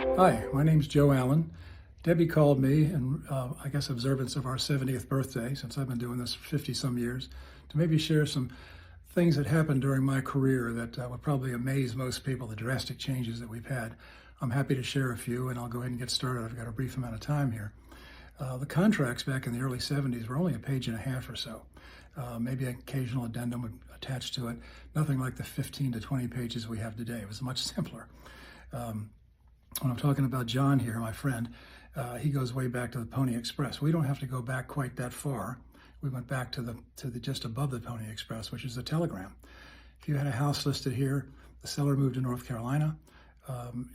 Hi, my name's Joe Allen. Debbie called me in, I guess, observance of our 70th birthday, since I've been doing this for 50 some years, to maybe share some things that happened during my career that would probably amaze most people, the drastic changes that we've had. I'm happy to share a few, and I'll go ahead and get started. I've got a brief amount of time here. The contracts back in the early 70s were only a page and a half or so. Maybe an occasional addendum would attach to it. Nothing like the 15 to 20 pages we have today. It was much simpler. When I'm talking about John here, my friend, he goes way back to the Pony Express. We don't have to go back quite that far. We went back to the just above the Pony Express, which is the telegram. If you had a house listed here, the seller moved to North Carolina.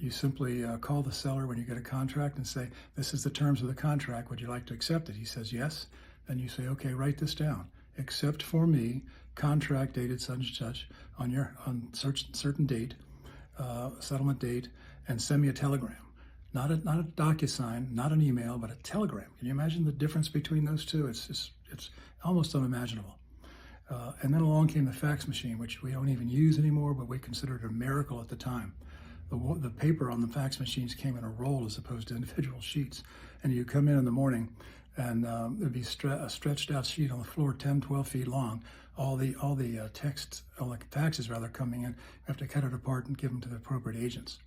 You simply call the seller when you get a contract and say, "This is the terms of the contract. Would you like to accept it?" He says yes. Then you say, "Okay, write this down. Except for me, contract dated such and such on certain date, settlement date, and send me a telegram." Not a DocuSign, not an email, but a telegram. Can you imagine the difference between those two? It's almost unimaginable. And then along came the fax machine, which we don't even use anymore, but we considered it a miracle at the time. The paper on the fax machines came in a roll as opposed to individual sheets. And you come in the morning and there'd be a stretched out sheet on the floor 10, 12 feet long. All the faxes rather coming in, you have to cut it apart and give them to the appropriate agents.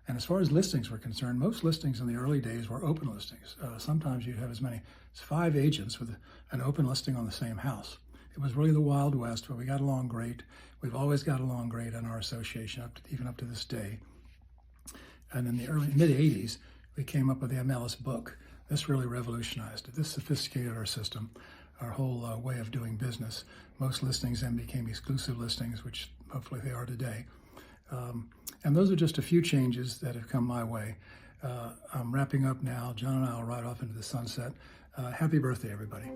And as far as listings were concerned, most listings in the early days were open listings. Sometimes you'd have as many as 5 agents with an open listing on the same house. It was really the Wild West, but we got along great. We've always got along great in our association, even up to this day. And in the mid-'80s, we came up with the MLS book. This really revolutionized it. This sophisticated our system, our whole way of doing business. Most listings then became exclusive listings, which hopefully they are today. And those are just a few changes that have come my way. I'm wrapping up now. John and I will ride off into the sunset. Happy birthday, everybody.